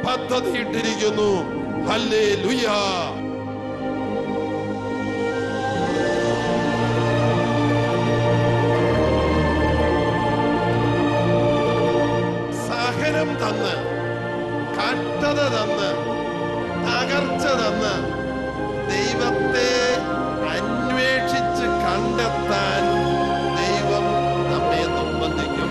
പദ്ധതിയിട്ടിരിക്കുന്നു. Hallelujah. സഹനം തന്ന്, കഷ്ടത തന്ന്, തകർച്ച തന്ന് ദൈവത്തെ അന്വേഷിച്ച് കണ്ടെത്താൻ ദൈവം നമ്മെ നിർബന്ധിക്കും.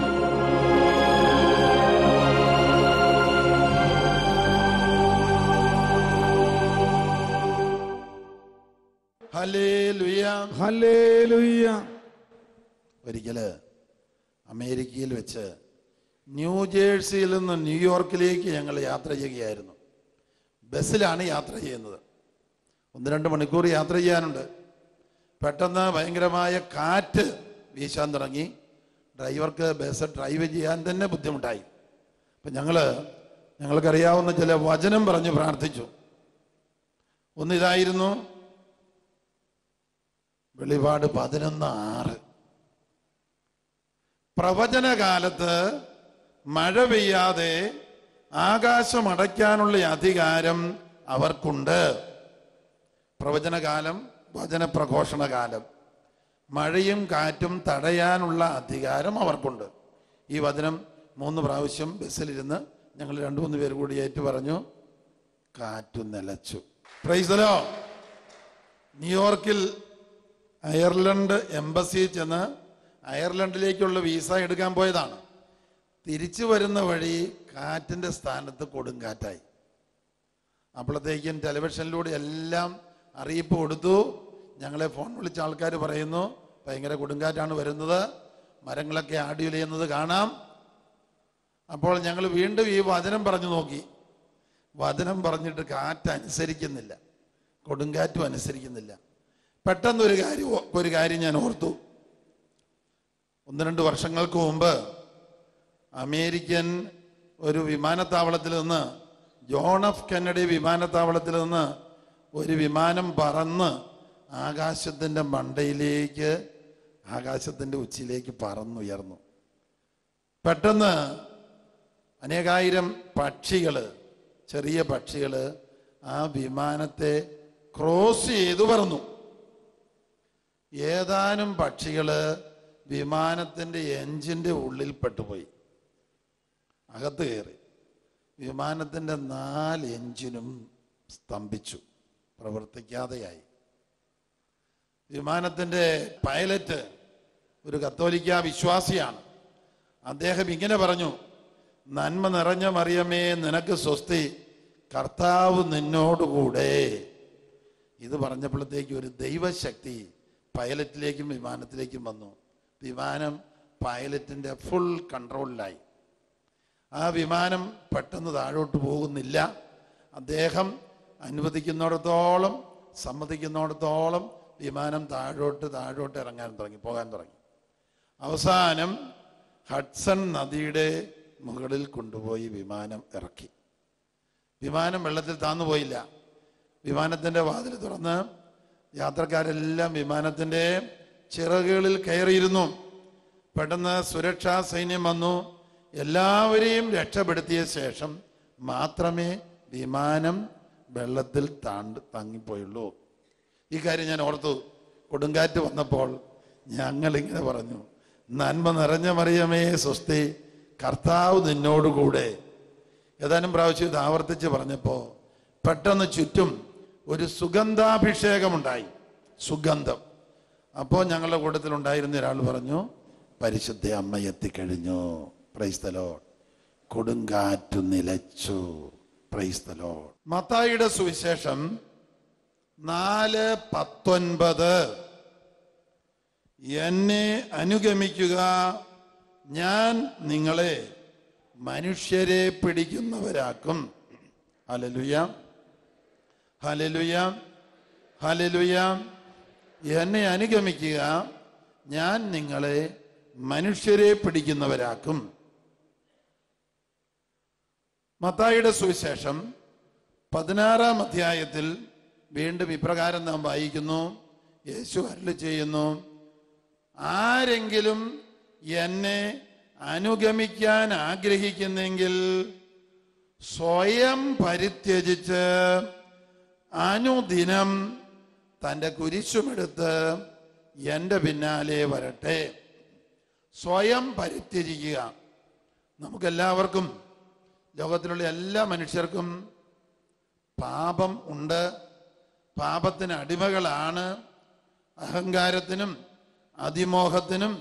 Hallelujah, hallelujah. ഒരിക്കല് അമേരിക്കയിൽ വെച്ച് ന്യൂജേഴ്സിയിൽ നിന്ന് ന്യൂയോർക്കിലേക്ക് ഞങ്ങൾ യാത്ര ചെയ്യുകയായിരുന്നു. ബസ്സിലാണ് യാത്ര ചെയ്യുന്നത്. 1-2 മണിക്കൂർ യാത്ര ചെയ്യാനുണ്ട്. പെട്ടെന്ന് ഭയങ്കരമായ കാറ്റ് വീശാൻ തുടങ്ങി. ഡ്രൈവർക്ക് ബസ് ഡ്രൈവ് ചെയ്യാൻ തന്നെ ബുദ്ധിമുട്ടായി. അപ്പം ഞങ്ങൾക്കറിയാവുന്ന ചില വചനം പറഞ്ഞ് പ്രാർത്ഥിച്ചു. ഒന്നിതായിരുന്നു, വെളിപാട് 11:6. പ്രവചനകാലത്ത് മഴ പെയ്യാതെ ആകാശം അടയ്ക്കാനുള്ള അധികാരം അവർക്കുണ്ട്. പ്രവചനകാലം, വചനപ്രഘോഷണകാലം, മഴയും കാറ്റും തടയാനുള്ള അധികാരം അവർക്കുണ്ട്. ഈ വചനം 3 പ്രാവശ്യം ബസ്സിലിരുന്ന് ഞങ്ങൾ 2-3 പേര് കൂടി ഏറ്റു പറഞ്ഞു. കാറ്റു നിലച്ചു. Praise the Lord. ന്യൂയോർക്കിൽ അയർലൻഡ് എംബസിയിൽ ചെന്ന് അയർലൻഡിലേക്കുള്ള വിസ എടുക്കാൻ പോയതാണ്. തിരിച്ചു വരുന്ന വഴി കാറ്റിൻ്റെ സ്ഥാനത്ത് കൊടുങ്കാറ്റായി. അപ്പോഴത്തേക്കും ടെലിവിഷനിലൂടെ എല്ലാം അറിയിപ്പ് കൊടുത്തു. ഞങ്ങളെ ഫോൺ വിളിച്ച ആൾക്കാർ പറയുന്നു, ഭയങ്കര കൊടുങ്കാറ്റാണ് വരുന്നത്, മരങ്ങളൊക്കെ ആടിയുലയുന്നത് കാണാം. അപ്പോൾ ഞങ്ങൾ വീണ്ടും ഈ വചനം പറഞ്ഞു നോക്കി. വചനം പറഞ്ഞിട്ട് കാറ്റ് അനുസരിക്കുന്നില്ല, കൊടുങ്കാറ്റും അനുസരിക്കുന്നില്ല. പെട്ടെന്ന് ഒരു കാര്യം ഞാൻ ഓർത്തു. 1-2 വർഷങ്ങൾക്ക് മുമ്പ് അമേരിക്കൻ ഒരു വിമാനത്താവളത്തിൽ നിന്ന്, ജോൺ എഫ് കെന്നഡി വിമാനത്താവളത്തിൽ നിന്ന് ഒരു വിമാനം പറന്ന് ആകാശത്തിൻ്റെ മണ്ടയിലേക്ക്, ആകാശത്തിൻ്റെ ഉച്ചിയിലേക്ക് പറന്നുയർന്നു. പെട്ടെന്ന് അനേകായിരം പക്ഷികൾ, ചെറിയ പക്ഷികൾ ആ വിമാനത്തെ ക്രോസ് ചെയ്തു പറന്നു. ഏതാനും പക്ഷികൾ വിമാനത്തിൻ്റെ എഞ്ചിൻ്റെ ഉള്ളിൽ പെട്ടുപോയി, അകത്ത് കയറി. വിമാനത്തിൻ്റെ 4 എഞ്ചിനും സ്തംഭിച്ചു, പ്രവർത്തിക്കാതെയായി. വിമാനത്തിൻ്റെ പൈലറ്റ് ഒരു കത്തോലിക്ക വിശ്വാസിയാണ്. അദ്ദേഹം ഇങ്ങനെ പറഞ്ഞു, നന്മ നിറഞ്ഞ മറിയമേ നിനക്ക് സ്വസ്തി, കർത്താവ് നിന്നോടുകൂടെ. ഇത് പറഞ്ഞപ്പോഴത്തേക്ക് ഒരു ദൈവശക്തി പൈലറ്റിലേക്കും വിമാനത്തിലേക്കും വന്നു. വിമാനം പൈലറ്റിൻ്റെ ഫുൾ കൺട്രോളിലായി. ആ വിമാനം പെട്ടെന്ന് താഴോട്ട് പോകുന്നില്ല. അദ്ദേഹം അനുവദിക്കുന്നിടത്തോളം, സമ്മതിക്കുന്നിടത്തോളം വിമാനം താഴോട്ട് പോകാൻ തുടങ്ങി. അവസാനം ഹഡ്സൺ നദിയുടെ മുകളിൽ കൊണ്ടുപോയി വിമാനം ഇറക്കി. വിമാനം വെള്ളത്തിൽ താന്നുപോയില്ല. വിമാനത്തിൻ്റെ വാതിൽ തുറന്ന് യാത്രക്കാരെല്ലാം വിമാനത്തിൻ്റെ ചിറകുകളിൽ കയറിയിരുന്നു. പെട്ടെന്ന് സുരക്ഷാ സൈന്യം വന്നു. എല്ലാവരെയും രക്ഷപ്പെടുത്തിയ ശേഷം മാത്രമേ വിമാനം വെള്ളത്തിൽ തങ്ങിപ്പോയുള്ളൂ. ഈ കാര്യം ഞാൻ ഓർത്തു. കൊടുങ്കാറ്റ് വന്നപ്പോൾ ഞങ്ങളിങ്ങനെ പറഞ്ഞു, നന്മ നിറഞ്ഞ മറിയമേ സ്വസ്തി, കർത്താവ് നിന്നോടുകൂടെ. ഏതാനും പ്രാവശ്യം ഇത് ആവർത്തിച്ച് പറഞ്ഞപ്പോൾ പെട്ടെന്ന് ചുറ്റും ഒരു സുഗന്ധാഭിഷേകമുണ്ടായി, സുഗന്ധം. അപ്പോൾ ഞങ്ങളുടെ കൂട്ടത്തിലുണ്ടായിരുന്ന ഒരാൾ പറഞ്ഞു, പരിശുദ്ധ അമ്മ എത്തിക്കഴിഞ്ഞു. Price the Lord. കൊടുങ്കാറ്റു നിലച്ചു. Praise the Lord. മത്തായിയുടെ സുവിശേഷം 4:19, എന്നെ അനുഗമിക്കുക, ഞാൻ നിങ്ങളെ മനുഷ്യരെ പിടിക്കുന്നവരാക്കും. Hallelujah, hallelujah, hallelujah. എന്നെ അനുഗമിക്കുക, ഞാൻ നിങ്ങളെ മനുഷ്യരെ പിടിക്കുന്നവരാക്കും. മത്തായിയുടെ സുവിശേഷം 16-ാം അധ്യായത്തിൽ വീണ്ടും ഇപ്രകാരം നാം വായിക്കുന്നു. യേശു അരുളി ചെയ്യുന്നു, ആരെങ്കിലും എന്നെ അനുഗമിക്കാൻ ആഗ്രഹിക്കുന്നെങ്കിൽ സ്വയം പരിത്യജിച്ച് അനുദിനം തൻ്റെ കുരിശുമെടുത്ത് എൻ്റെ പിന്നാലെ വരട്ടെ. സ്വയം പരിത്യജിക്കുക. നമുക്കെല്ലാവർക്കും, ലോകത്തിലുള്ള എല്ലാ മനുഷ്യർക്കും പാപം ഉണ്ട്. പാപത്തിന് അടിമകളാണ്. അഹങ്കാരത്തിനും അതിമോഹത്തിനും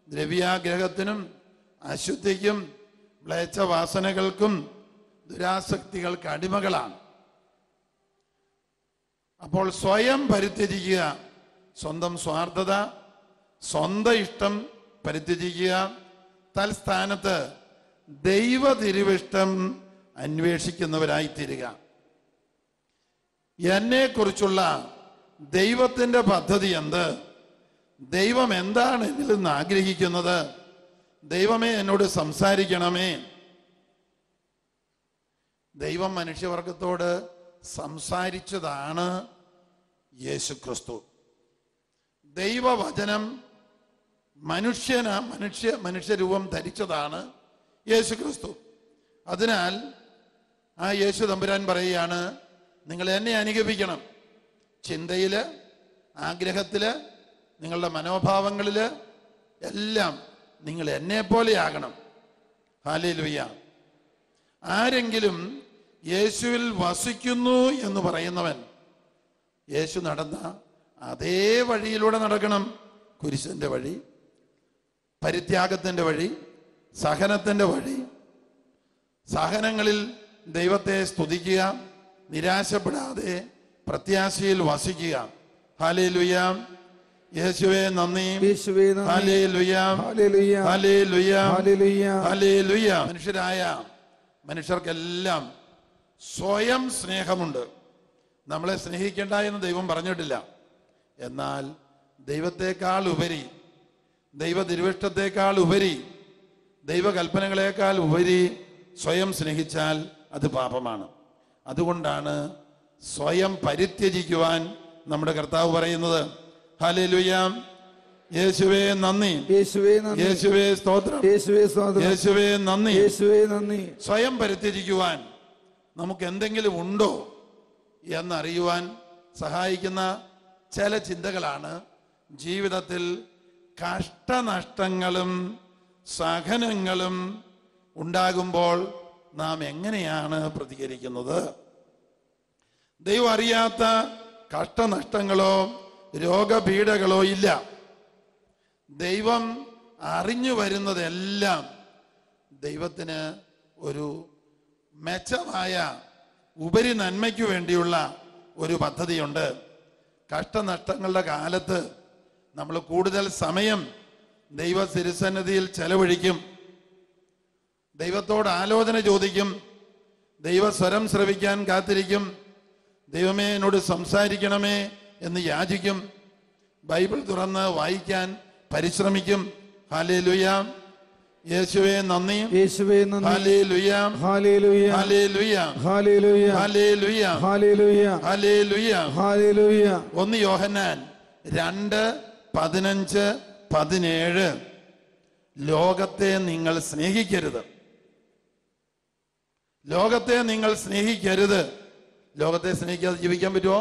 ദ്രവ്യാഗ്രഹത്തിനും അശുദ്ധിക്കും മ്ലേച്ഛവാസനകൾക്കും ദുരാസക്തികൾക്ക് അടിമകളാണ്. അപ്പോൾ സ്വയം പരിത്യജിക്കുക. സ്വന്തം സ്വാർത്ഥത, സ്വന്തം ഇഷ്ടം പരിത്യജിക്കുക. തൽസ്ഥാനത്ത് ദൈവ തിരുവിഷ്ടം അന്വേഷിക്കുന്നവരായിത്തീരുക. എന്നെക്കുറിച്ചുള്ള ദൈവത്തിൻ്റെ പദ്ധതി എന്ത്? ദൈവം എന്താണ് എന്നിൽ നിന്ന് ആഗ്രഹിക്കുന്നത്? ദൈവമേ, എന്നോട് സംസാരിക്കണമേ. ദൈവം മനുഷ്യവർഗത്തോട് സംസാരിച്ചതാണ് യേശുക്രിസ്തു. ദൈവവചനം മനുഷ്യരൂപം ധരിച്ചതാണ് യേശുക്രിസ്തു. അതിനാൽ ആ യേശു തമ്പുരാൻ പറയുകയാണ്, നിങ്ങൾ എന്നെ അനുഗമിക്കണം. ചിന്തയില്, ആഗ്രഹത്തില്, നിങ്ങളുടെ മനോഭാവങ്ങളില് എല്ലാം നിങ്ങൾ എന്നെ പോലെയാകണം. ഹല്ലേലൂയ. ആരെങ്കിലും യേശുവിൽ വസിക്കുന്നു എന്ന് പറയുന്നവൻ യേശു നടന്ന അതേ വഴിയിലൂടെ നടക്കണം. കുരിശിന്റെ വഴി, പരിത്യാഗത്തിന്റെ വഴി, സഹനത്തിന്റെ വഴി. സഹനങ്ങളിൽ ദൈവത്തെ സ്തുതിക്കുക, നിരാശപ്പെടാതെ പ്രത്യാശയിൽ വസിക്കുക. ഹല്ലേലൂയ. യേശുവേ നന്ദി. Hallelujah, hallelujah, hallelujah. മനുഷ്യർക്കെല്ലാം സ്വയം സ്നേഹമുണ്ട്. നമ്മളെ സ്നേഹിക്കേണ്ട എന്ന് ദൈവം പറഞ്ഞിട്ടില്ല. എന്നാൽ ദൈവത്തെക്കാൾ ഉപരി, ദൈവ തിരുവിഷ്ടത്തെക്കാൾ ഉപരി, ദൈവകൽപ്പനകളെക്കാൾ ഉപരി സ്വയം സ്നേഹിച്ചാൽ അത് പാപമാണ്. അതുകൊണ്ടാണ് സ്വയം പരിത്യജിക്കുവാൻ നമ്മുടെ കർത്താവ് പറയുന്നത്. ഹല്ലേലൂയ. യേശുവേ നന്ദി, യേശുവേ സ്തോത്രം, യേശുവേ നന്ദി, സ്വയം പരിത്യജിക്കുവാൻ നമുക്ക് എന്തെങ്കിലും ഉണ്ടോ എന്നറിയുവാൻ സഹായിക്കുന്ന ചില ചിന്തകളാണ് ജീവിതത്തിൽ കഷ്ടനഷ്ടങ്ങളും സഹനങ്ങളും ഉണ്ടാകുമ്പോൾ നാം എങ്ങനെയാണ് പ്രതികരിക്കുന്നത്. ദൈവം അറിയാത്ത കഷ്ടനഷ്ടങ്ങളോ രോഗപീഠകളോ ഇല്ല. ദൈവം അറിഞ്ഞു വരുന്നതെല്ലാം ദൈവത്തിന് ഒരു മെച്ചമായ ഉപരി നന്മയ്ക്ക് വേണ്ടിയുള്ള ഒരു പദ്ധതിയുണ്ട്. കഷ്ടനഷ്ടങ്ങളുടെ കാലത്ത് നമ്മൾ കൂടുതൽ സമയം ദൈവ തിരുസന്നിധിയിൽ ചെലവഴിക്കും. ദൈവത്തോട് ആലോചന ചോദിക്കും. ദൈവസ്വരം ശ്രവിക്കാൻ കാത്തിരിക്കും. ദൈവമേ, എന്നോട് സംസാരിക്കണമേ എന്ന് യാചിക്കും. ബൈബിൾ തുറന്ന് വായിക്കാൻ പരിശ്രമിക്കും. ഹല്ലേലൂയ. യേശുവേ നന്ദി, യേശുവേ നന്ദി. Hallelujah, hallelujah, hallelujah, hallelujah, hallelujah, hallelujah, hallelujah, hallelujah. 1 യോഹന്നാൻ 2:15-17 ലോകത്തെ നിങ്ങൾ സ്നേഹിക്കരുത്. ലോകത്തെ നിങ്ങൾ സ്നേഹിക്കരുത്. ലോകത്തെ സ്നേഹിക്കാതെ ജീവിക്കാൻ പറ്റുമോ?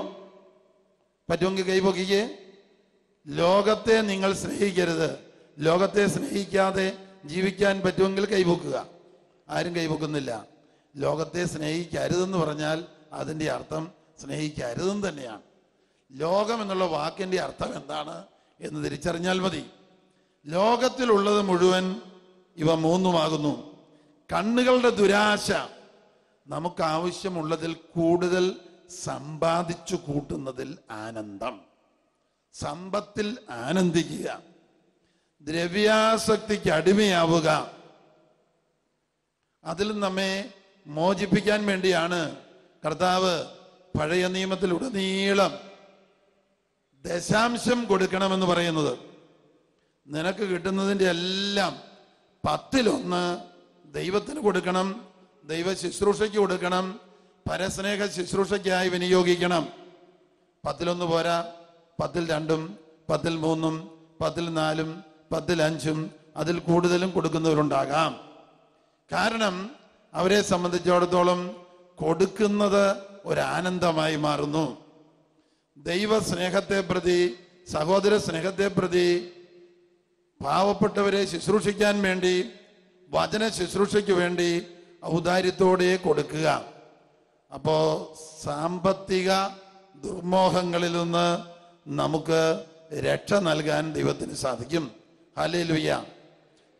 പറ്റുമെങ്കിൽ കൈപൊക്കിക്കേ. ലോകത്തെ നിങ്ങൾ സ്നേഹിക്കരുത്. ലോകത്തെ സ്നേഹിക്കാതെ ജീവിക്കാൻ പറ്റുമെങ്കിൽ കൈപൊക്കുക. ആരും കൈപൊക്കുന്നില്ല. ലോകത്തെ സ്നേഹിക്കരുതെന്ന് പറഞ്ഞാൽ അതിൻ്റെ അർത്ഥം സ്നേഹിക്കരുതെന്ന് തന്നെയാണ്. ലോകം എന്നുള്ള വാക്കിൻ്റെ അർത്ഥം എന്താണ് എന്ന് തിരിച്ചറിഞ്ഞാൽ മതി. ലോകത്തിലുള്ളത് മുഴുവൻ ഇവ മൂന്നുമാകുന്നു. കണ്ണുകളുടെ ദുരാശ, നമുക്ക് ആവശ്യമുള്ളതിൽ കൂടുതൽ സമ്പാദിച്ചു കൂട്ടുന്നതിൽ ആനന്ദം, സമ്പത്തിൽ ആനന്ദിക്കുക, ദ്രവ്യാസക്തിക്ക് അടിമയാവുക. അതിൽ നമ്മെ മോചിപ്പിക്കാൻ വേണ്ടിയാണ് കർത്താവ് പഴയ നിയമത്തിലുടനീളം ദശാംശം കൊടുക്കണമെന്ന് പറയുന്നത്. നിനക്ക് കിട്ടുന്നതിൻ്റെ എല്ലാം 10-1 ദൈവത്തിന് കൊടുക്കണം, ദൈവ ശുശ്രൂഷയ്ക്ക് കൊടുക്കണം, പരസ്നേഹ ശുശ്രൂഷയ്ക്കായി വിനിയോഗിക്കണം. 10-1 പോരാ, 10-2, 10-3, 10-4, 10-5 അതിൽ കൂടുതലും കൊടുക്കുന്നവരുണ്ടാകാം. കാരണം അവരെ സംബന്ധിച്ചിടത്തോളം കൊടുക്കുന്നത് ഒരാനന്ദമായി മാറുന്നു. ദൈവ സ്നേഹത്തെ പ്രതി, സഹോദര സ്നേഹത്തെ പ്രതി, പാവപ്പെട്ടവരെ ശുശ്രൂഷിക്കാൻ വേണ്ടി, വചന ശുശ്രൂഷയ്ക്ക് വേണ്ടി ഔദാര്യത്തോടെ കൊടുക്കുക. അപ്പോ സാമ്പത്തിക ദുർമോഹങ്ങളിൽ നിന്ന് നമുക്ക് രക്ഷ നൽകാൻ ദൈവത്തിന് സാധിക്കും. ഹല്ലേലൂയ.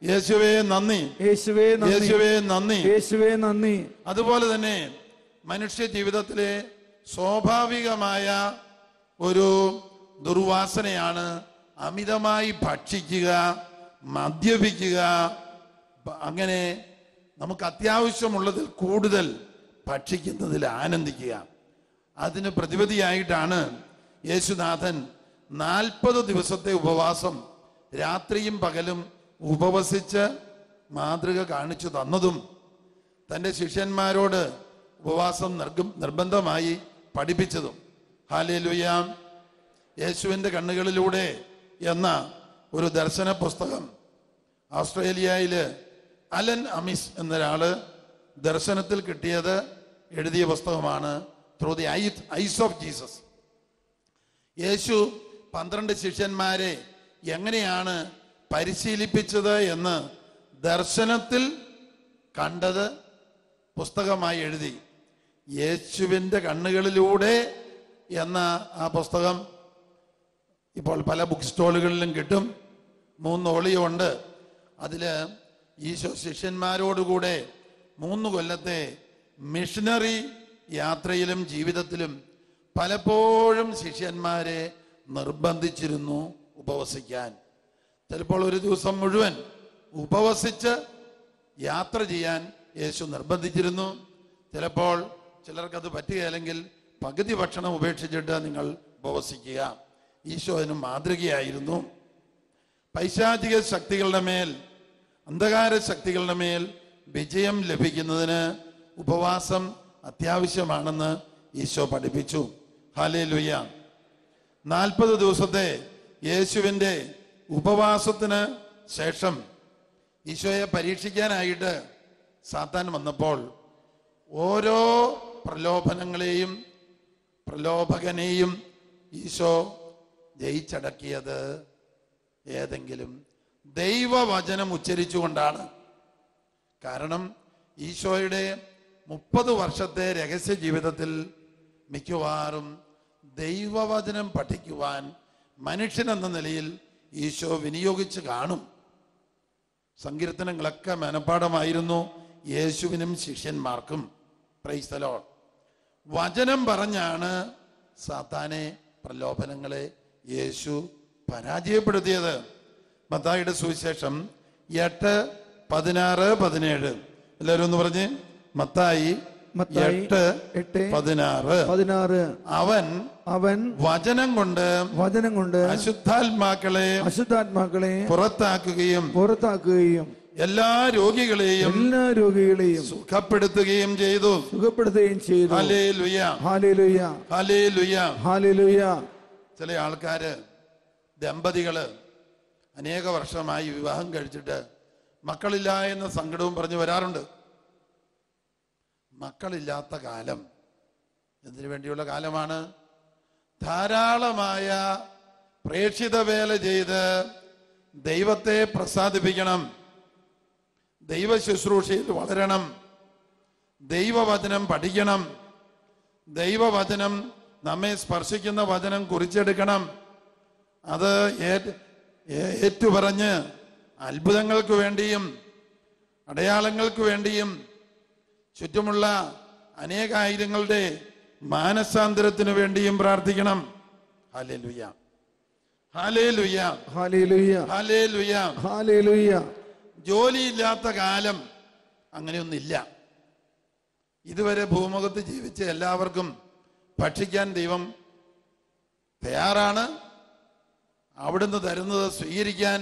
യേശുവേ നന്ദി, യേശുവേ യേശുവേ നന്ദി, യേശുവേ നന്ദി. അതുപോലെ തന്നെ മനുഷ്യ ജീവിതത്തിലെ സ്വാഭാവികമായ ഒരു ദുർവാസനയാണ് അമിതമായി ഭക്ഷിക്കുക, മദ്യപിക്കുക. അങ്ങനെ നമുക്ക് അത്യാവശ്യമുള്ളതിൽ കൂടുതൽ ഭക്ഷിക്കുന്നതിൽ ആനന്ദിക്കുക. അതിന് പ്രതിവിധിയായിട്ടാണ് യേശുനാഥൻ 40 ദിവസത്തെ ഉപവാസം രാത്രിയും പകലും ഉപവസിച്ച് മാതൃക കാണിച്ചു തന്നതും തൻ്റെ ശിഷ്യന്മാരോട് ഉപവാസം നിർബന്ധമായി പഠിപ്പിച്ചതും. ഹല്ലേലൂയ. യേശുവിൻ്റെ കണ്ണുകളിലൂടെ എന്ന ഒരു ദർശന പുസ്തകം ഓസ്ട്രേലിയയില് അലൻ അമിസ് എന്നൊരാള് ദർശനത്തിൽ കിട്ടിയത് എഴുതിയ പുസ്തകമാണ് through the eyes of Jesus. യേശു 12 ശിഷ്യന്മാരെ എങ്ങനെയാണ് പരിശീലിപ്പിച്ചത് എന്ന് ദർശനത്തിൽ കണ്ടത് പുസ്തകമായി എഴുതി. യേശുവിൻ്റെ കണ്ണുകളിലൂടെ എന്ന ആ പുസ്തകം ഇപ്പോൾ പല ബുക്ക് സ്റ്റോളുകളിലും കിട്ടും. 3 ഓളിയോ ഉണ്ട്. അതില് ഈശോ ശിഷ്യന്മാരോടുകൂടെ 3 കൊല്ലത്തെ മിഷനറി യാത്രയിലും ജീവിതത്തിലും പലപ്പോഴും ശിഷ്യന്മാരെ നിർബന്ധിച്ചിരുന്നു ഉപവസിക്കാൻ. ചിലപ്പോൾ ഒരു ദിവസം മുഴുവൻ ഉപവസിച്ച് യാത്ര ചെയ്യാൻ യേശു നിർബന്ധിച്ചിരുന്നു. ചിലപ്പോൾ ചിലർക്കത് പറ്റുകയില്ലെങ്കിൽ പകുതി ഭക്ഷണം ഉപേക്ഷിച്ചിട്ട് നിങ്ങൾ ഉപവസിക്കുക. ഈശോ അതിന് മാതൃകയായിരുന്നു. പൈശാചിക ശക്തികളുടെ മേൽ, അന്ധകാര ശക്തികളുടെ മേൽ വിജയം ലഭിക്കുന്നതിന് ഉപവാസം അത്യാവശ്യമാണെന്ന് ഈശോ പഠിപ്പിച്ചു. ഹല്ലേലൂയ. 40 ദിവസത്തെ യേശുവിൻ്റെ ഉപവാസത്തിന് ശേഷം ഈശോയെ പരീക്ഷിക്കാനായിട്ട് സാത്താൻ വന്നപ്പോൾ ഓരോ പ്രലോഭകനെയും ഈശോ ജയിച്ചടക്കിയത് ഏതെങ്കിലും ദൈവവചനം ഉച്ചരിച്ചുകൊണ്ടാണ്. കാരണം ഈശോയുടെ 30 വർഷത്തെ രഹസ്യ ജീവിതത്തിൽ മിക്കവാറും ദൈവവചനം പഠിക്കുവാൻ മനുഷ്യനെന്ന നിലയിൽ ഈശോ വിനിയോഗിച്ച് കാണും. സങ്കീർത്തനങ്ങളൊക്കെ മനഃപ്പാഠമായിരുന്നു യേശുവിനും ശിഷ്യന്മാർക്കും. Praise the Lord. വചനം പറഞ്ഞാണ് സാത്താനെ, പ്രലോഭനങ്ങളെ യേശു പരാജയപ്പെടുത്തിയത്. മത്തായിയുടെ സുവിശേഷം 8:16-17 എല്ലാവരും ഒന്ന് പറഞ്ഞ്. മത്തായി 8:16. അവൻ വചനം കൊണ്ട് അശുദ്ധാത്മാക്കളെ പുറത്താക്കുകയും എല്ലാ രോഗികളെയും സുഖപ്പെടുത്തുകയും ചെയ്തു. Hallelujah, hallelujah, hallelujah, hallelujah. ചില ആൾക്കാര്, ദമ്പതികള് അനേക വർഷമായി വിവാഹം കഴിച്ചിട്ട് മക്കളില്ല എന്ന സങ്കടവും പറഞ്ഞു വരാറുണ്ട്. മക്കളില്ലാത്ത കാലം എന്തിനു വേണ്ടിയുള്ള കാലമാണ്? ധാരാളമായ പ്രേക്ഷിത വേല ചെയ്ത് ദൈവത്തെ പ്രസാദിപ്പിക്കണം, ദൈവ ശുശ്രൂഷയിൽ വളരണം, ദൈവവചനം പഠിക്കണം, ദൈവവചനം നമ്മെ സ്പർശിക്കുന്ന വചനം കുറിച്ചെടുക്കണം. അത് ഏറ്റുപറഞ്ഞ് അത്ഭുതങ്ങൾക്ക് വേണ്ടിയും അടയാളങ്ങൾക്ക് വേണ്ടിയും ചുറ്റുമുള്ള അനേകായിരങ്ങളുടെ മാനസാന്തരത്തിനു വേണ്ടിയും പ്രാർത്ഥിക്കണം. Hallelujah, hallelujah, hallelujah, hallelujah, hallelujah. ജോലിയില്ലാത്ത കാലം അങ്ങനെയൊന്നില്ല. ഇതുവരെ ഭൂമുഖത്ത് ജീവിച്ച എല്ലാവർക്കും ഭക്ഷിക്കാൻ ദൈവം തയ്യാറാണ്. അവിടുന്ന് തരുന്നത് സ്വീകരിക്കാൻ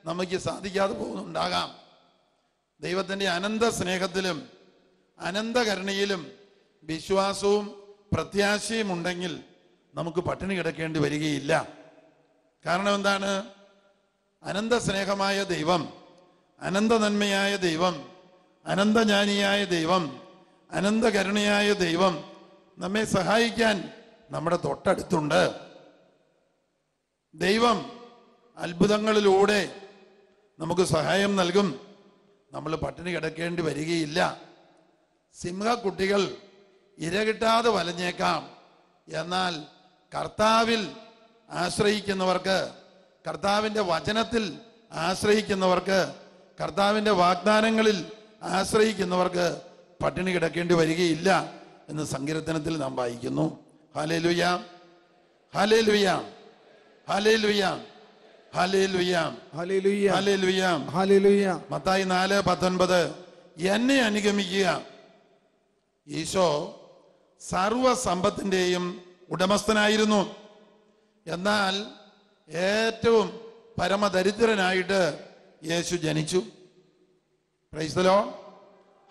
നമുക്ക് സാധിക്കാതെ പോകുന്നുണ്ടാകാം. ദൈവത്തിൻ്റെ അനന്ത സ്നേഹത്തിലും അനന്ത കരുണയിലും വിശ്വാസവും പ്രത്യാശയും ഉണ്ടെങ്കിൽ നമുക്ക് പട്ടിണി കിടക്കേണ്ടി വരികയില്ല. കാരണം എന്താണ്? അനന്ത സ്നേഹമായ ദൈവം, അനന്ത നന്മയായ ദൈവം, അനന്തജ്ഞാനിയായ ദൈവം, അനന്തകരുണയായ ദൈവം നമ്മെ സഹായിക്കാൻ നമ്മുടെ തൊട്ടടുത്തുണ്ട്. ദൈവം അത്ഭുതങ്ങളിലൂടെ നമുക്ക് സഹായം നൽകും. നമ്മൾ പട്ടിണി കിടക്കേണ്ടി വരികയില്ല. സിംഹക്കുട്ടികൾ ഇരകിട്ടാതെ വലഞ്ഞേക്കാം, എന്നാൽ കർത്താവിൽ ആശ്രയിക്കുന്നവർക്ക്, കർത്താവിൻ്റെ വചനത്തിൽ ആശ്രയിക്കുന്നവർക്ക്, കർത്താവിൻ്റെ വാഗ്ദാനങ്ങളിൽ ആശ്രയിക്കുന്നവർക്ക് പട്ടിണി കിടക്കേണ്ടി വരികയില്ല എന്ന് സങ്കീർത്തനത്തിൽ നാം വായിക്കുന്നു. Hallelujah, hallelujah, hallelujah, hallelujah, hallelujah, hallelujah, hallelujah. Mathai 4:19 എന്നെ അനുഗമിക്കുക. ഈശോ സർവസമ്പത്തിൻ്റെയും ഉടമസ്ഥനായിരുന്നു. എന്നാൽ ഏറ്റവും പരമദരിദ്രനായിട്ട് യേശു ജനിച്ചു. Price the Lord.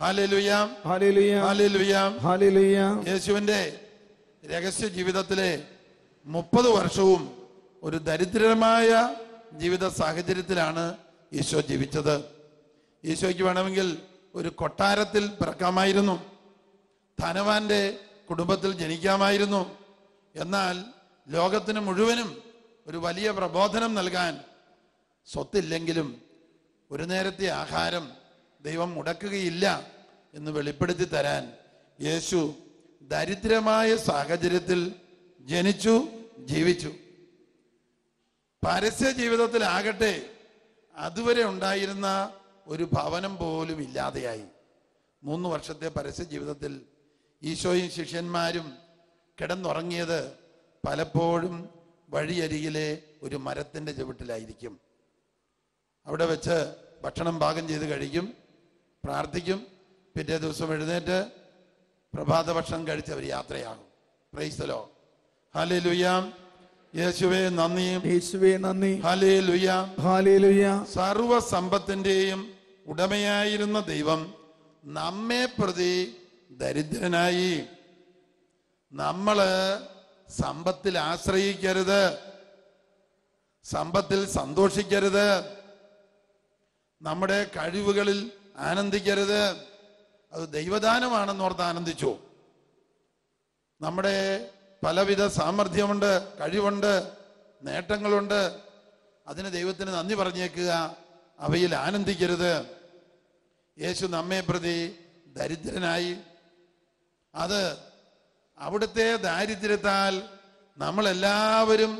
Hallelujah, hallelujah, hallelujah, hallelujah. യേശുവിൻ്റെ രഹസ്യ ജീവിതത്തിലെ 30 വർഷവും ഒരു ദരിദ്രമായ ജീവിത സാഹചര്യത്തിലാണ് ഈശോ ജീവിച്ചത്. ഈശോയ്ക്ക് വേണമെങ്കിൽ ഒരു കൊട്ടാരത്തിൽ പിറക്കാമായിരുന്നു, ധനവാന്റെ കുടുംബത്തിൽ ജനിക്കാമായിരുന്നു. എന്നാൽ ലോകത്തിന് മുഴുവനും ഒരു വലിയ പ്രബോധനം നൽകാൻ സ്വത്തില്ലെങ്കിലും ഒരു നേരത്തെ ആഹാരം ദൈവം മുടക്കുകയില്ല എന്ന് വെളിപ്പെടുത്തി തരാൻ യേശു ദരിദ്രമായ സാഹചര്യത്തിൽ ജനിച്ചു, ജീവിച്ചു. പരസ്യ ജീവിതത്തിലാകട്ടെ അതുവരെ ഉണ്ടായിരുന്ന ഒരു ഭവനം പോലും ഇല്ലാതെയായി. 3 വർഷത്തെ പരസ്യ ജീവിതത്തിൽ ഈശോയും ശിഷ്യന്മാരും കിടന്നുറങ്ങിയത് പലപ്പോഴും വഴിയരികിലെ ഒരു മരത്തിൻ്റെ ചുവട്ടിലായിരിക്കും. അവിടെ വെച്ച് ഭക്ഷണം പാകം ചെയ്ത് കഴിക്കും, പ്രാർത്ഥിക്കും, പിറ്റേ ദിവസം എഴുന്നേറ്റ് പ്രഭാത ഭക്ഷണം കഴിച്ച് അവർ യാത്രയാകും. Praise the Lord. ഹല്ലേലൂയ, യേശുവേ നന്ദി, യേശുവേ നന്ദി, ഹല്ലേലൂയ, ഹല്ലേലൂയ. സർവസമ്പത്തിന്റെയും ഉടമയായിരുന്ന ദൈവം നമ്മെ പ്രതി ദരിദ്രനായി. നമ്മള് സമ്പത്തിൽ ആശ്രയിക്കരുത്, സമ്പത്തിൽ സന്തോഷിക്കരുത്, നമ്മുടെ കഴിവുകളിൽ ആനന്ദിക്കരുത്. അത് ദൈവദാനമാണെന്നോർത്ത് ആനന്ദിച്ചു. നമ്മുടെ പലവിധ സാമർഥ്യമുണ്ട്, കഴിവുണ്ട്, നേട്ടങ്ങളുണ്ട്. അതിന് ദൈവത്തിന് നന്ദി പറഞ്ഞേക്കുക, അവയിൽ ആനന്ദിക്കരുത്. യേശു നമ്മെ പ്രതി ദരിദ്രനായി. അത് അവിടുത്തെ ദാരിദ്ര്യത്താൽ നമ്മളെല്ലാവരും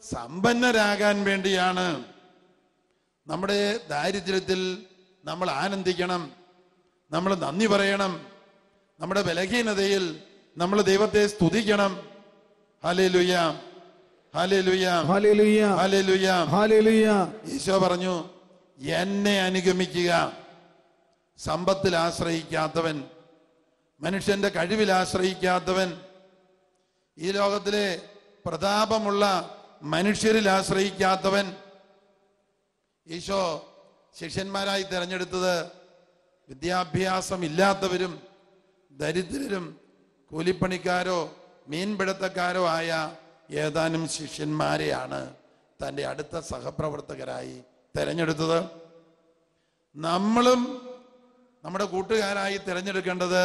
സമ്പന്നരാകാൻ വേണ്ടിയാണ്. നമ്മുടെ ദാരിദ്ര്യത്തിൽ നമ്മൾ ആനന്ദിക്കണം, നമ്മൾ നന്ദി പറയണം. നമ്മുടെ ബലഹീനതയിൽ നമ്മൾ ദൈവത്തെ സ്തുതിക്കണം. Hallelujah, hallelujah, hallelujah, hallelujah, hallelujah. ഈശോ പറഞ്ഞു, എന്നെ അനുഗമിക്കുക. സമ്പത്തിൽ ആശ്രയിക്കാത്തവൻ, മനുഷ്യന്റെ കഴിവിൽ ആശ്രയിക്കാത്തവൻ, ഈ ലോകത്തിലെ പ്രതാപമുള്ള മനുഷ്യരിൽ ആശ്രയിക്കാത്തവൻ. ഈശോ ശിഷ്യന്മാരായി തിരഞ്ഞെടുത്തത് വിദ്യാഭ്യാസം ഇല്ലാത്തവരും ദരിദ്രരും കൂലിപ്പണിക്കാരോ മീൻപിടുത്തക്കാരോ ആയ ഏതാനും ശിഷ്യന്മാരെയാണ് തൻ്റെ അടുത്ത സഹപ്രവർത്തകരായി തിരഞ്ഞെടുത്തത്. നമ്മളും നമ്മുടെ കൂട്ടുകാരായി തിരഞ്ഞെടുക്കേണ്ടത്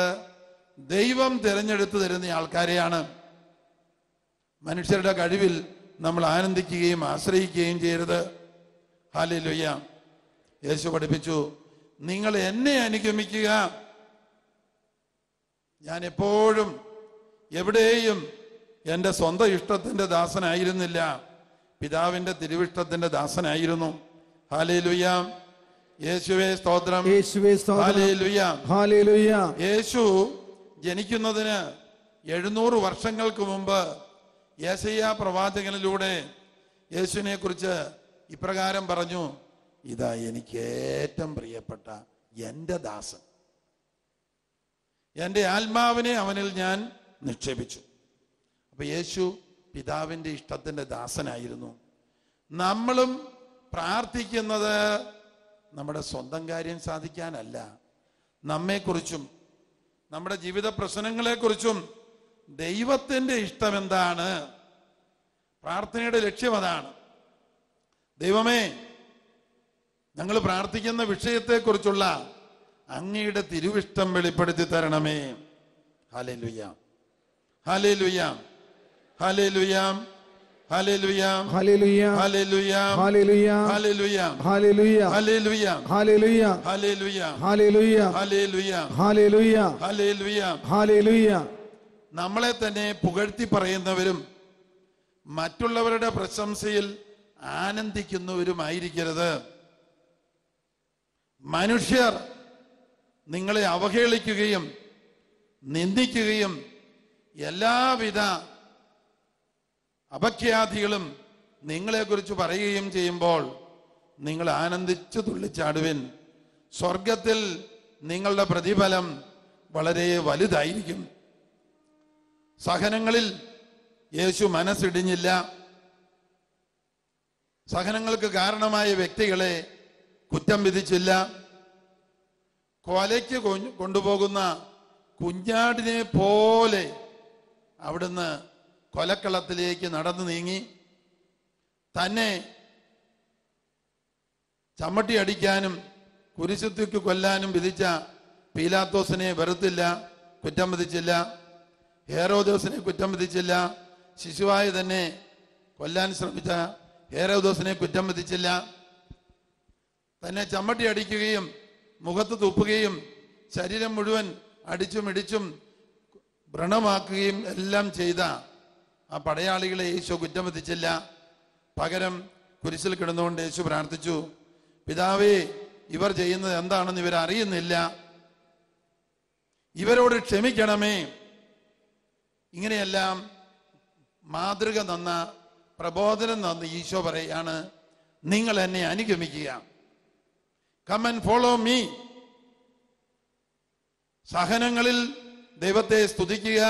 ദൈവം തിരഞ്ഞെടുത്തു തരുന്ന ആൾക്കാരെയാണ്. മനുഷ്യരുടെ കഴിവിൽ നമ്മൾ ആനന്ദിക്കുകയും ആശ്രയിക്കുകയും ചെയ്യരുത്. ഹല്ലേലൂയ. യേശു പഠിപ്പിച്ചു, നിങ്ങൾ എന്നെ അനുഗമിക്കുക. ഞാൻ എപ്പോഴും എവിടെയും എൻ്റെ സ്വന്തം ഇഷ്ടത്തിൻ്റെ ദാസനായിരുന്നില്ല, പിതാവിൻ്റെ തിരുവിഷ്ടത്തിൻ്റെ ദാസനായിരുന്നു. ഹല്ലേലൂയ. യേശുവേ സ്തോത്രം, യേശുവേ സ്തോത്രം, ഹല്ലേലൂയ, ഹല്ലേലൂയ. യേശു ജനിക്കുന്നതിന് 700 വർഷങ്ങൾക്ക് മുമ്പ് യെശയ്യാ പ്രവാചകനിലൂടെ യേശുവിനെ കുറിച്ച് ഇപ്രകാരം പറഞ്ഞു, ഇതാ എനിക്ക് ഏറ്റവും പ്രിയപ്പെട്ട എൻ്റെ ദാസൻ, എൻ്റെ ആത്മാവിനെ അവനിൽ ഞാൻ നിക്ഷേപിച്ചു. അപ്പൊ യേശു പിതാവിൻ്റെ ഇഷ്ടത്തിൻ്റെ ദാസനായിരുന്നു. നമ്മളും പ്രാർത്ഥിക്കുന്നത് നമ്മുടെ സ്വന്തം കാര്യം സാധിക്കാനല്ല, നമ്മെക്കുറിച്ചും നമ്മുടെ ജീവിത പ്രശ്നങ്ങളെക്കുറിച്ചും ദൈവത്തിൻ്റെ ഇഷ്ടം എന്താണ്. പ്രാർത്ഥനയുടെ ലക്ഷ്യം അതാണ്. ദൈവമേ, ഞങ്ങൾ പ്രാർത്ഥിക്കുന്ന വിഷയത്തെക്കുറിച്ചുള്ള അങ്ങയുടെ തിരുവിഷ്ടം വെളിപ്പെടുത്തി തരണമേ. Hallelujah, hallelujah, hallelujah, hallelujah, hallelujah, hallelujah, hallelujah, hallelujah, hallelujah, hallelujah, hallelujah, hallelujah, hallelujah, hallelujah, hallelujah, hallelujah. Hallelujah. നമ്മളെ തന്നെ പുകഴ്ത്തി പറയുന്നവരും മറ്റുള്ളവരുടെ പ്രശംസയിൽ ആനന്ദിക്കുന്നവരുമായിരിക്കരുത്. മനുഷ്യർ നിങ്ങളെ അവഹേളിക്കുകയും നിന്ദിക്കുകയും എല്ലാവിധ അപഖ്യാതികളും നിങ്ങളെക്കുറിച്ച് പറയുകയും ചെയ്യുമ്പോൾ നിങ്ങൾ ആനന്ദിച്ചു തുള്ളിച്ചാടുവിൻ. സ്വർഗത്തിൽ നിങ്ങളുടെ പ്രതിഫലം വളരെ വലുതായിരിക്കും. സഹനങ്ങളിൽ യേശു മനസ്സിടിഞ്ഞില്ല. സഹനങ്ങൾക്ക് കാരണമായ വ്യക്തികളെ കുറ്റം വിധിച്ചില്ല. കൊലയ്ക്ക് കൊണ്ടുപോകുന്ന കുഞ്ഞാടിനെ പോലെ അവിടുന്ന് കൊലക്കളത്തിലേക്ക് നടന്നു നീങ്ങി. തന്നെ ചമ്മട്ടി അടിക്കാനും കുരിശുത്തൂക്കി കൊല്ലാനും വിധിച്ച പീലാത്തോസിനെ വെറുത്തില്ല, കുറ്റം വിധിച്ചില്ല. ഹേരോദോസിനെ കുറ്റം വിധിച്ചില്ല. ശിശുവായി തന്നെ കൊല്ലാൻ ശ്രമിച്ച ഹേരോദോസിനെ കുറ്റം വിധിച്ചില്ല. തന്നെ ചമ്മട്ടി അടിക്കുകയും മുഖത്ത് തുപ്പുകയും ശരീരം മുഴുവൻ അടിച്ചും ഇടിച്ചും വ്രണമാക്കുകയും എല്ലാം ചെയ്ത ആ പടയാളികളെ യേശു കുറ്റം വിധിച്ചില്ല. പകരം കുരിശിൽ കിടന്നുകൊണ്ട് യേശു പ്രാർത്ഥിച്ചു, പിതാവേ, ഇവർ ചെയ്യുന്നത് എന്താണെന്ന് ഇവർ അറിയുന്നില്ല, ഇവരോട് ക്ഷമിക്കണമേ. ഇങ്ങനെയെല്ലാം മാതൃക തന്ന, പ്രബോധനം തന്ന ഈശോ പറയാണ്, നിങ്ങൾ എന്നെ അനുഗമിക്കുക. Come and follow me. സഹനങ്ങളിൽ ദൈവത്തെ സ്തുതിക്കുക.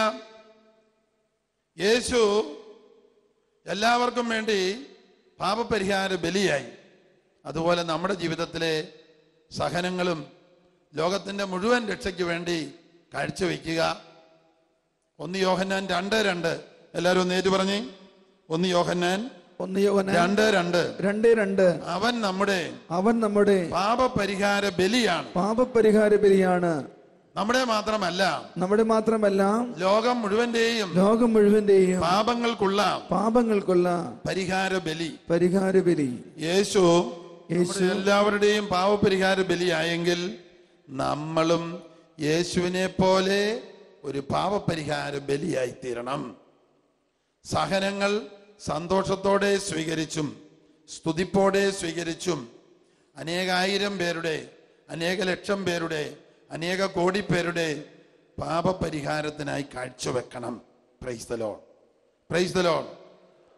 യേശു എല്ലാവർക്കും വേണ്ടി പാപപരിഹാര ബലിയായി. അതുപോലെ നമ്മുടെ ജീവിതത്തിലെ സഹനങ്ങളും ലോകത്തിന്റെ മുഴുവൻ രക്ഷയ്ക്ക് വേണ്ടി കാഴ്ചവെക്കുക. 1 യോഹന്നാൻ 2:2. എല്ലാവരും ഒന്ന് ഏറ്റു പറഞ്ഞേ. 1 യോഹന്നാൻ 2:2. അവൻ നമ്മുടെ പാപപരിഹാര ബലിയാണ്. പാപപരിഹാര ബലിയാണ്. നമ്മുടെ മാത്രമല്ല ലോകം മുഴുവന്റെയും പാപങ്ങൾക്കുള്ള പരിഹാര ബലി. യേശു എല്ലാവരുടെയും പാപപരിഹാര ബലിയായെങ്കിൽ നമ്മളും യേശുവിനെ പോലെ ഒരു പാപപരിഹാര ബലിയായി തീരണം. സഹനങ്ങൾ സന്തോഷത്തോടെ സ്വീകരിച്ചും സ്തുതിപ്പോടെ സ്വീകരിച്ചും അനേകായിരം പേരുടെ, അനേക ലക്ഷം പേരുടെ, അനേക കോടി പേരുടെ പാപപരിഹാരത്തിനായി കാഴ്ചവെക്കണം. Praise the Lord, praise the Lord.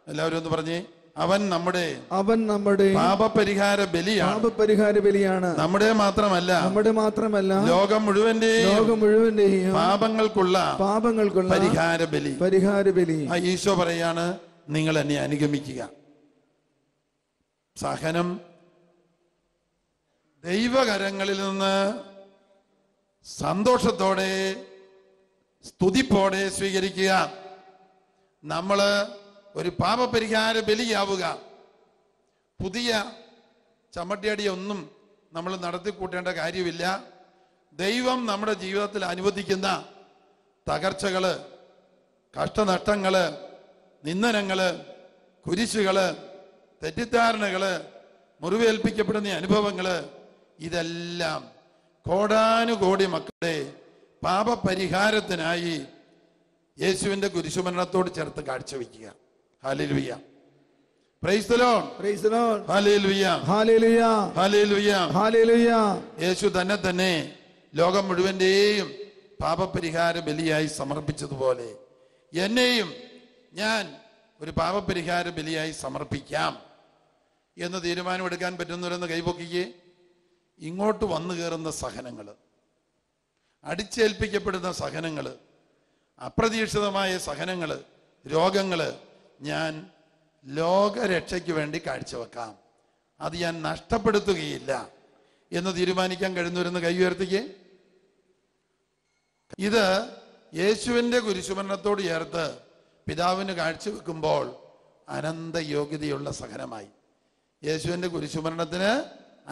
എല്ലാവരും ഒന്ന് പറഞ്ഞേ, അവൻ നമ്മുടെ പാപപരിഹാര ബലിയാണ്. നമ്മുടെ മാത്രമല്ല ലോകം മുഴുവന്റെയും പാപങ്ങൾക്കുള്ള പരിഹാര ബലി. ഈശോ പറയാണ്, നിങ്ങൾ എന്നെ അനുഗമിക്കുക. സഹനം ദൈവകരങ്ങളിൽ നിന്ന് സന്തോഷത്തോടെ സ്തുതിപ്പോടെ സ്വീകരിക്കുക. നമ്മള് ഒരു പാപപരിഹാര ബലിയാവുക. പുതിയ ചമ്മട്ടിയടിയൊന്നും നമ്മൾ നടത്തിക്കൂട്ടേണ്ട കാര്യമില്ല. ദൈവം നമ്മുടെ ജീവിതത്തിൽ അനുവദിക്കുന്ന തകർച്ചകള്, കഷ്ടനഷ്ടങ്ങള്, നിന്ദനങ്ങള്, കുരിശുകള്, തെറ്റിദ്ധാരണകള്, മുറിവേൽപ്പിക്കപ്പെടുന്ന അനുഭവങ്ങള്, ഇതെല്ലാം കോടാനുകോടി മക്കളുടെ പാപപരിഹാരത്തിനായി യേശുവിന്റെ കുരിശുമരണത്തോട് ചേർത്ത് കാഴ്ചവെക്കുക. Hallelujah, praise the Lord, praise the Lord, hallelujah, hallelujah, hallelujah, hallelujah. യേശു തന്നെ ലോകം മുഴുവന്റെയും പാപപരിഹാര ബലിയായി സമർപ്പിച്ചതുപോലെ എന്നെയും ഞാൻ ഒരു പാപപരിഹാര ബലിയായി സമർപ്പിക്കാം എന്ന് തീരുമാനമെടുക്കാൻ പറ്റുന്നവരെന്ന് കൈപൊക്കിക്ക്. ഇങ്ങോട്ട് വന്നു കയറുന്ന സഹനങ്ങൾ, അടിച്ചേൽപ്പിക്കപ്പെടുന്ന സഹനങ്ങൾ, അപ്രതീക്ഷിതമായ സഹനങ്ങൾ, രോഗങ്ങൾ ഞാൻ ലോകരക്ഷയ്ക്ക് വേണ്ടി കാഴ്ചവെക്കാം. അത് ഞാൻ നഷ്ടപ്പെടുത്തുകയില്ല എന്ന് തീരുമാനിക്കാൻ കഴിയുന്നവരെന്ന് കൈ ഉയർത്തിക്ക്. ഇത് യേശുവിൻ്റെ കുരിശുമരണത്തോട് ചേർത്ത് പിതാവിന് കാഴ്ചവെക്കുമ്പോൾ അനന്ത യോഗ്യതയുള്ള സഹനമായി. യേശുവിൻ്റെ കുരിശുമരണത്തിന്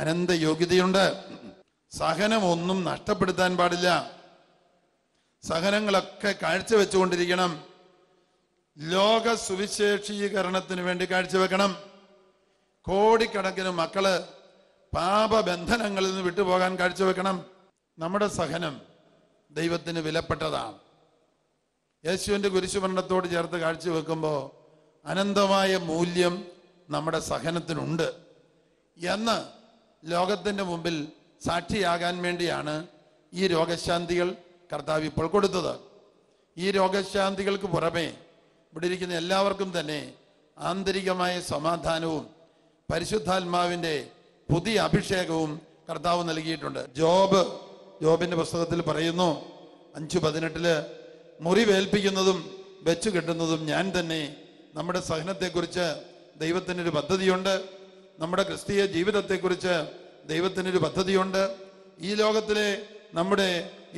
അനന്ത യോഗ്യതയുണ്ട്. സഹനമൊന്നും നഷ്ടപ്പെടുത്താൻ പാടില്ല. സഹനങ്ങളൊക്കെ കാഴ്ചവെച്ചുകൊണ്ടിരിക്കണം. ലോക സുവിശേഷീകരണത്തിന് വേണ്ടി കാഴ്ചവെക്കണം. കോടിക്കണക്കിന് മക്കള് പാപബന്ധനങ്ങളിൽ നിന്ന് വിട്ടുപോകാൻ കാഴ്ചവെക്കണം. നമ്മുടെ സഹനം ദൈവത്തിന് വിലപ്പെട്ടതാണ്. യേശുവിൻ്റെ കുരിശുമരണത്തോട് ചേർത്ത് കാഴ്ചവെക്കുമ്പോൾ അനന്തമായ മൂല്യം നമ്മുടെ സഹനത്തിനുണ്ട് എന്ന് ലോകത്തിൻ്റെ മുമ്പിൽ സാക്ഷിയാകാൻ വേണ്ടിയാണ് ഈ രോഗശാന്തികൾ കർത്താവ് ഇപ്പോൾ കൊടുത്തത്. ഈ രോഗശാന്തികൾക്ക് പുറമെ ഇവിടെ ഇരിക്കുന്ന എല്ലാവർക്കും തന്നെ ആന്തരികമായ സമാധാനവും പരിശുദ്ധാത്മാവിൻ്റെ പുതിയ അഭിഷേകവും കർത്താവ് നൽകിയിട്ടുണ്ട്. ജോബിന്റെ പുസ്തകത്തിൽ പറയുന്നു 5:18 മുറിവേൽപ്പിക്കുന്നതും വെച്ചു കെട്ടുന്നതും ഞാൻ തന്നെ. നമ്മുടെ സഹനത്തെക്കുറിച്ച് ദൈവത്തിനൊരു പദ്ധതിയുണ്ട്. നമ്മുടെ ക്രിസ്തീയ ജീവിതത്തെക്കുറിച്ച് ദൈവത്തിനൊരു പദ്ധതിയുണ്ട്. ഈ ലോകത്തിലെ നമ്മുടെ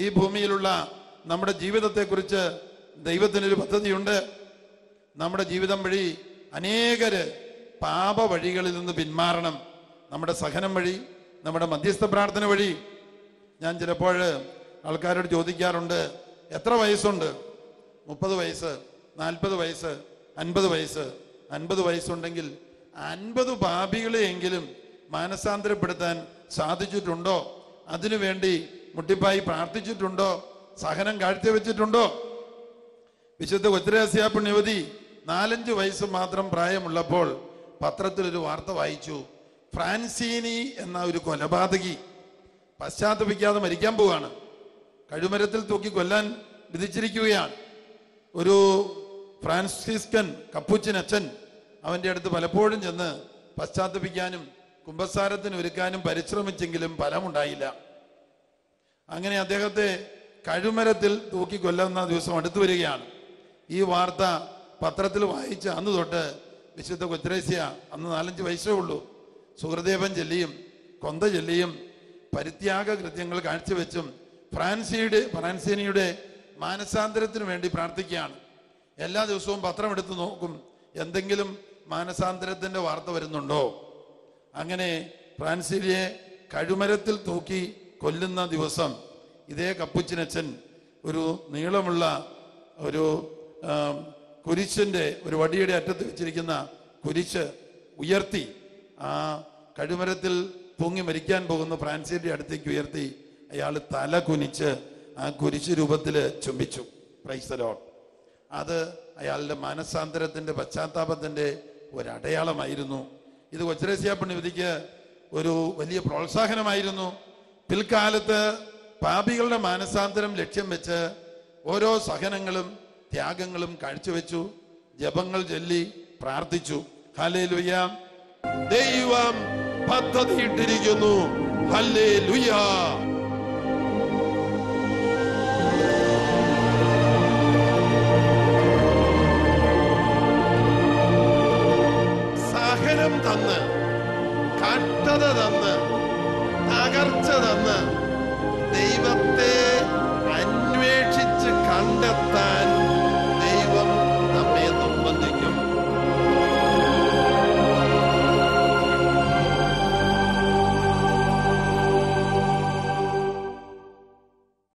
ഈ ഭൂമിയിലുള്ള നമ്മുടെ ജീവിതത്തെക്കുറിച്ച് ദൈവത്തിനൊരു പദ്ധതിയുണ്ട്. നമ്മുടെ ജീവിതം വഴി അനേകര് പാപ വഴികളിൽ നിന്ന് പിന്മാറണം. നമ്മുടെ സഹനം വഴി, നമ്മുടെ മധ്യസ്ഥ പ്രാർത്ഥന വഴി. ഞാൻ ചിലപ്പോൾ ആൾക്കാരോട് ചോദിക്കാറുണ്ട്, എത്ര വയസ്സുണ്ട്? 30 വയസ്സ്, 40 വയസ്സ്, 50 വയസ്സ്. 50 വയസ്സുണ്ടെങ്കിൽ 50 പാപികളെയെങ്കിലും മാനസാന്തരപ്പെടുത്താൻ സാധിച്ചിട്ടുണ്ടോ? അതിനുവേണ്ടി മുട്ടിപ്പായി പ്രാർത്ഥിച്ചിട്ടുണ്ടോ? സഹനം കാഴ്ചവെച്ചിട്ടുണ്ടോ? വിശുദ്ധ കൊച്ചുരഹസ്യ പുണ്യവതി 4-5 വയസ്സ് മാത്രം പ്രായമുള്ളപ്പോൾ പത്രത്തിലൊരു വാർത്ത വായിച്ചു. ഫ്രാൻസീനി എന്ന ഒരു കൊലപാതകി പശ്ചാത്തപിക്കാതെ മരിക്കാൻ പോവുകയാണ്. കഴുമരത്തിൽ തൂക്കി കൊല്ലാൻ വിധിച്ചിരിക്കുകയാണ്. ഒരു ഫ്രാൻസിസ്കൻ കപ്പുച്ചിൻ അച്ഛൻ അവൻ്റെ അടുത്ത് പലപ്പോഴും ചെന്ന് പശ്ചാത്തപിക്കാനും കുമ്പസാരത്തിന് ഒരുക്കാനും പരിശ്രമിച്ചെങ്കിലും ഫലമുണ്ടായില്ല. അങ്ങനെ അദ്ദേഹത്തെ കഴുമരത്തിൽ തൂക്കി കൊല്ലുന്ന ദിവസം അടുത്തു വരികയാണ്. ഈ വാർത്ത പത്രത്തിൽ വായിച്ച അന്ന് തൊട്ട് വിശുദ്ധ കൊച്ചുരഹസ്യ, അന്ന് 4-5 വയസ്സേ ഉള്ളൂ, സുഹൃദേവൻ ചൊല്ലിയും കൊന്ത ചൊല്ലിയും പരിത്യാഗ കൃത്യങ്ങൾ കാഴ്ചവെച്ചും ഫ്രാൻസിനിയുടെ മാനസാന്തരത്തിന് വേണ്ടി പ്രാർത്ഥിക്കുകയാണ്. എല്ലാ ദിവസവും പത്രം എടുത്ത് നോക്കും, എന്തെങ്കിലും മാനസാന്തരത്തിന്റെ വാർത്ത വരുന്നുണ്ടോ. അങ്ങനെ ഫ്രാൻസിനിയെ കഴുമരത്തിൽ തൂക്കി കൊല്ലുന്ന ദിവസം ഇതേ കപ്പുച്ചിനച്ഛൻ ഒരു നീളമുള്ള ഒരു കുരിശിന്റെ ഒരു വടിയുടെ അറ്റത്ത് വെച്ചിരിക്കുന്ന കുരിശ് ഉയർത്തി ആ കഴുമരത്തിൽ പൊങ്ങി മരിക്കാൻ പോകുന്ന ഫ്രാൻസിന്റെ അടുത്തേക്ക് ഉയർത്തി അയാൾ തല കുനിച്ച് ആ കുരിശ് രൂപത്തിൽ ചുംബിച്ചു. Price the Lord. അത് അയാളുടെ മാനസാന്തരത്തിന്റെ പശ്ചാത്താപത്തിന്റെ ഒരടയാളമായിരുന്നു. ഇത് കൊച്ചുരഹസ്യ പുണ്യവതിക്ക് ഒരു വലിയ പ്രോത്സാഹനമായിരുന്നു. പിൽക്കാലത്ത് പാപികളുടെ മാനസാന്തരം ലക്ഷ്യം വെച്ച് ഓരോ സഹനങ്ങളും ത്യാഗങ്ങളും കാഴ്ചവെച്ചു, ജപങ്ങൾ ചൊല്ലി പ്രാർത്ഥിച്ചു. ഹല്ലേലൂയ. ദൈവം പദ്ധതിയിട്ടിരിക്കുന്നു. ഹല്ലേലൂയ. സഹനം തന്ന്, കഷ്ടത തന്ന്, തകർച്ച തന്ന് ദൈവത്തെ അന്വേഷിച്ച് കണ്ടെത്താൻ